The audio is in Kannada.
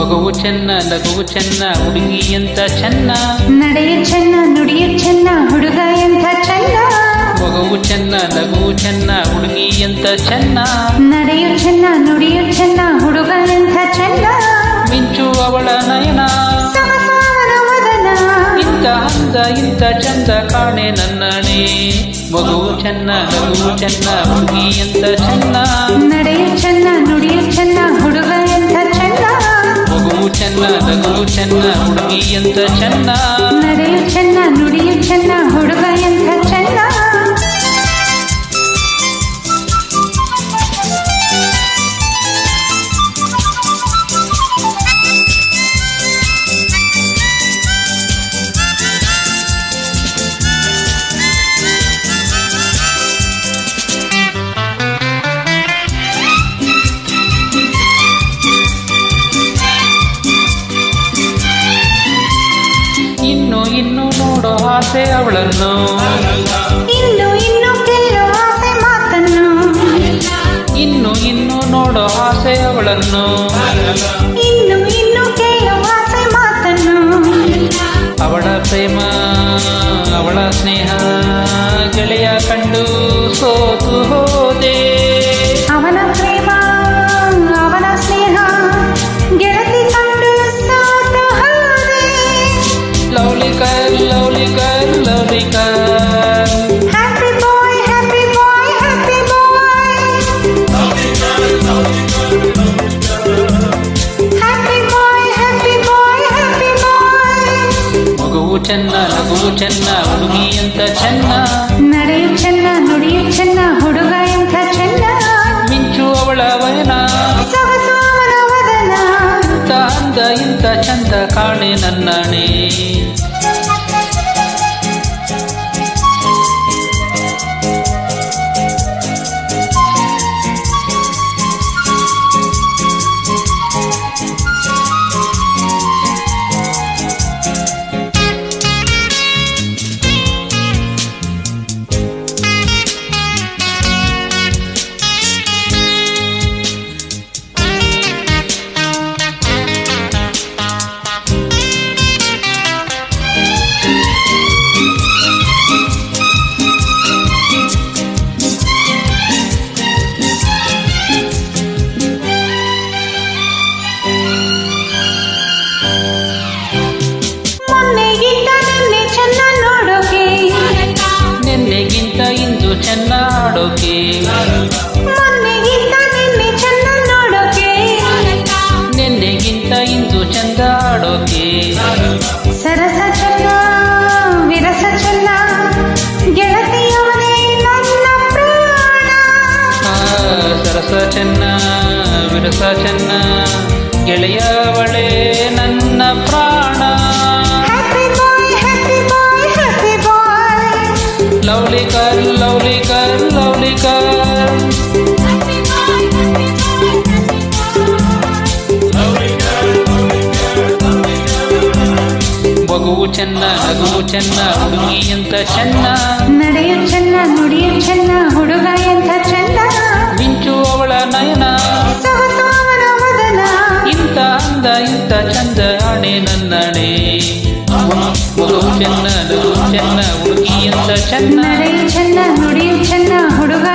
ಮಗುವು ಚೆನ್ನ ನಗುವು ಚೆನ್ನ ಹುಡುಗಿ ಎಂತ ಚೆನ್ನ ನಡೆಯು ಚೆನ್ನ ನುಡಿಯು ಚೆನ್ನ ಹುಡುಗ ಎಂಥ ಚೆನ್ನ ಮಗುವು ಚೆನ್ನ ನಗುವು ಚೆನ್ನ ಹುಡುಗಿ ಎಂತ ಚೆನ್ನ ನಡೆಯು ಚೆನ್ನ ನುಡಿಯು ಚೆನ್ನ ಹುಡುಗ ಎಂಥ ಚೆನ್ನ ಮಿಂಚು ಅವಳ ನಯನ ಸಹಸಾವನ ವದನ ಇಂಥ ಅಂದ ಇಂಥ ಚಂದ ಕಾಣೆ ನನ್ನಣೆ ಮಗುವು ಚೆನ್ನ ನಗುವು ಚೆನ್ನ ಹುಡುಗಿ ಎಂತ ಚೆನ್ನ ನಡೆಯು ಚೆನ್ನ ನುಡಿಯು ಚೆನ್ನ ಹುಡುಗ ಎಂಥ ಚೆನ್ನ ಮಗುವು ಚೆನ್ನ ನಗುವು ಚೆನ್ನ ಹುಡುಗಿ ಎಂತ ಚೆನ್ನ ನಡೆಯು ಚೆನ್ನ ನುಡಿಯು ಚೆನ್ನ ಹುಡುಗ ಎಂಥ ಚೆನ್ನ ಇನ್ನು ನೋಡೋ ಆಸೆ ಅವಳನ್ನು ಇನ್ನು ಕೇಳೋ ಆಸೆ ಮಾತನ್ನು ಇನ್ನು ನೋಡೋ ಆಸೆ ಅವಳನ್ನು ಇನ್ನು ಕೇಳೋ ಆಸೆ ಮಾತನ್ನು ಅವಳ ಪ್ರೇಮ ಅವಳ ಸ್ನೇಹ ಗೆಳೆಯ ಕಂಡು ಸೋತು ಹೋದೆ ಅವನ ಪ್ರೇಮ ಅವನ ಸ್ನೇಹ ಗೆಳತಿ ಕಂಡು ಸೋತು ಹೋದೆ lovely girl lovely girl lovely girl happy boy happy boy happy boy happy boy happy boy happy boy ಮಗುವು ಚೆನ್ನ ನಗುವು ಚೆನ್ನ ಹುಡುಗಿ ಅಂತ ಚೆನ್ನ ನಡೆಯು ಚೆನ್ನ ನುಡಿಯು ಚೆನ್ನ ಹುಡುಗ ಎಂಥ ಚೆನ್ನ ಮಿಂಚು ಅವಳ ವಯನ ಸಹಸಾವನ ವದನ ಇಂಥ ಅಂದ ಇಂಥ ಚಂದ ಕಾಣೆ ನನ್ನಣೆ ಮೊನ್ನೆಗಿಂತ ನಿನ್ನೆ ಚೆನ್ನ ನೋಡೋಕೆ ನಿನ್ನೆಗಿಂತ ಇಂದು ಚೆನ್ನ ಆಡೋಕೆ ಮೊನ್ನೆಗಿಂತ ನಿನ್ನೆ ಚೆನ್ನ ನೋಡೋಕೆ ನಿನ್ನೆಗಿಂತ ಇಂದು ಚಂದ ಆಡೋಕೆ ಸರಸ ಚೆನ್ನ ವಿರಸ ಚೆನ್ನ ಗೆಳತಿಯವನೇ ನನ್ನ ಪ್ರಾಣ ಆ, ಸರಸ ಚೆನ್ನ ವಿರಸ ಚೆನ್ನ ಗೆಳೆಯವಳೆ ನನ್ನ ಪ್ರಾಣ happy boy happy boy happy boy lovely girl lovely girl lovely girl ಮಗುವು ಚೆನ್ನ ನಗುವು ಚೆನ್ನ ಹುಡುಗಿ ಅಂತ ಚೆನ್ನ ನಡೆಯು ಚೆನ್ನ ನುಡಿಯು ಚೆನ್ನ ಹುಡುಗ ಎಂಥ ಚೆನ್ನ ಮಿಂಚು ಅವಳ ನಯನ ಸಹಸಾವನ ವದನ ಇಂಥ ಅಂದ ಇಂಥ ಚಂದ ಆಣೆ ನನ್ನಣೆ ಮಗುವು ಚೆನ್ನ ನಗುವು ಚೆನ್ನ ಹುಡುಗಿ ಅಂತ ಚೆನ್ನ ನಡೆಯು ಚೆನ್ನ ನುಡಿಯು ಚೆನ್ನ ಹುಡುಗ